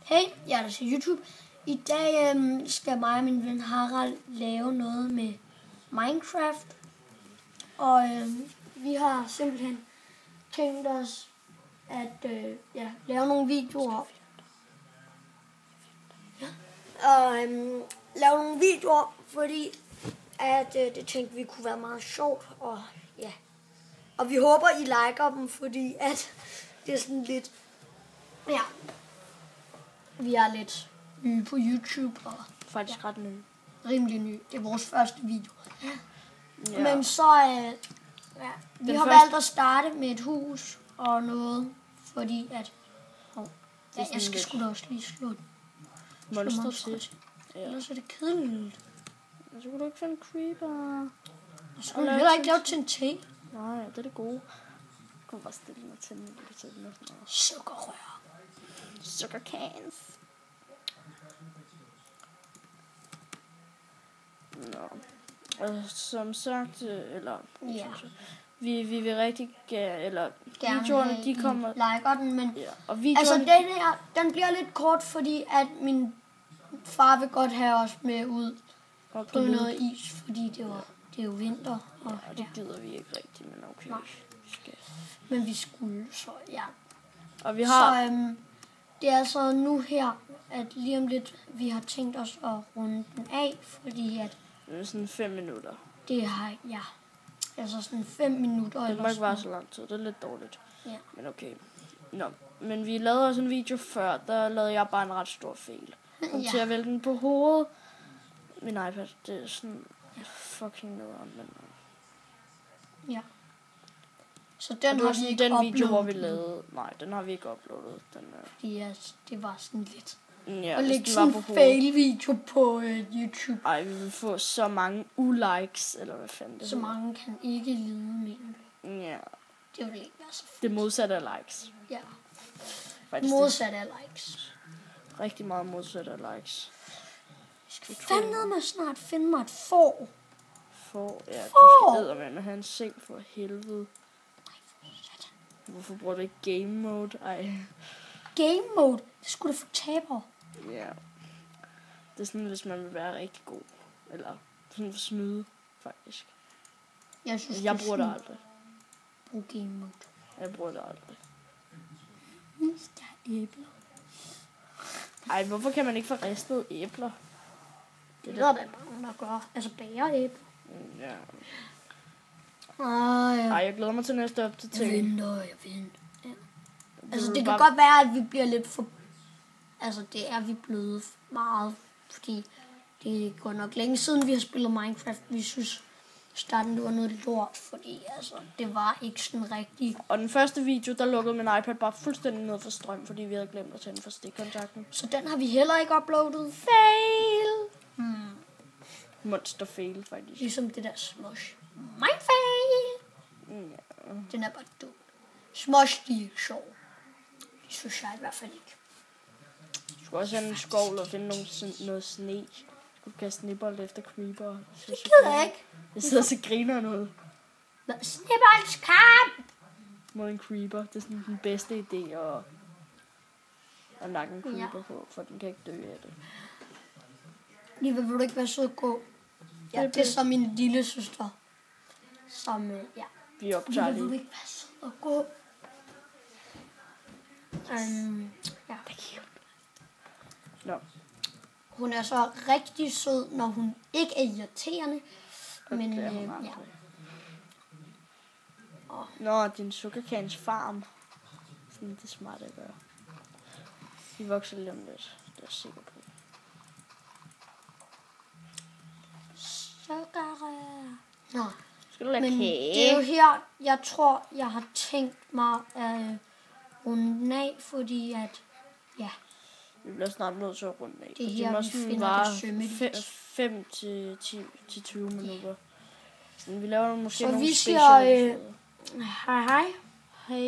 Hey, jeg er der til YouTube. I dag skal mig og min ven Harald lave noget med Minecraft. Og vi har simpelthen tænkt os at lave nogle videoer. Lave nogle videoer, fordi at det tænkte vi kunne være meget sjovt. Og vi håber I liker dem, fordi at det er sådan lidt... Ja, vi er lidt nye på YouTube og faktisk ret nye. Rimelig nye. Det er vores første video. Ja. Men så vi har valgt at starte med et hus og noget, fordi at jeg skal sgu da også lige slå et monster til. Ja. Ellers er det kedeligt. Så kunne du ikke finde creeper. Så skulle du heller ikke lave TNT. Nej, det er det gode. Kom bare stille mig til den. Sukkerrør. Sugar cans. Nå. Som sagt, vi vil rigtig gerne videoerne, de kommer... Liker den, men og videoerne, altså den bliver lidt kort, fordi at min far vil godt have os med ud på noget is, fordi det er jo vinter. Og det gider vi ikke rigtigt, men okay. Men vi skulle så, ja. Og vi har... Så det er altså nu her, at lige om lidt, vi har tænkt os at runde den af, fordi at... Det er sådan 5 minutter. Det har, altså sådan 5 minutter. Det må ikke være så lang tid, det er lidt dårligt. Ja. Men okay. Nå, men vi lavede også en video før, der lavede jeg bare en ret stor fejl. Til at vælge den på hovedet. Min iPad, det er sådan fucking nederen, men... Ja. Så den har vi ikke den uploadet. video, hvor vi lavede... Nej, den har vi ikke uploadet. Det var sådan lidt... Ja, og lægge sådan en fail-video på YouTube. Ej, vi vil få så mange ulikes, eller hvad fanden det så mange kan ikke lide, mener du? Ja. Det vil ikke være så fedt. Det modsatte af likes. Ja. Faktisk modsatte af likes. Rigtig meget modsatte af likes. Jeg skal fandme snart finde mig et får. Får? Ja, du skal eddermame have en seng for helvede. Hvorfor bruger du ikke game mode? Ej. Game mode? Det skulle da få tabere. Ja. Det er sådan, hvis man vil være rigtig god. Eller sådan for snyde, faktisk. Jeg bruger det aldrig. Brug game mode. Jeg bruger det aldrig. Der er æbler. Ej, hvorfor kan man ikke få ristet æbler? Det er der mange, der gør. Altså bager æbler. Ja. Ej, jeg glæder mig til næste opdatering. Jeg venter. Ja. Altså, det kan godt være, at vi bliver lidt for... Altså, det er vi blevet meget, fordi det går nok længe siden, vi har spillet Minecraft. Vi synes, starten det var noget lort, fordi altså, det var ikke sådan rigtigt. Og den første video, der lukkede min iPad bare fuldstændig ned for strøm, fordi vi havde glemt at tænde for stikkontakten. Så den har vi heller ikke uploadet. Fail! Monster fail, faktisk. Ligesom det der Smosh. Mindfail! Ja. Den er bare dum. Smosh, de er ikke sjov. Det synes jeg i hvert fald ikke. Du skulle også have en skovl og finde noget sne. Du skulle kaste snibbold efter creeper. Det gider jeg ikke. Jeg sidder og så griner noget. Snibboldskamp! Mod en creeper. Det er sådan den bedste idé at nakke en creeper på, for den kan ikke dø af det. Lige vil du ikke være sød at gå? Ja, det er så min lille søster. Som, Vi optager lige. Vil du ikke være sød at gå? Nå. Hun er så rigtig sød, når hun ikke er irriterende. Men Nå, din sukkerkans farm. Sådan det er smart at gøre. De vokser lige om lidt. Det er jeg sikker på. Sukkerrør. Nå. Skal du lade Men kage? det er jo her, jeg tror, jeg har tænkt mig at runde af, fordi at, vi bliver snart nødt til at runde af. Det er her, vi finder det sømmeligt. 5 til 20 minutter. Så vi laver måske så nogle vi special. hej hej. Hej.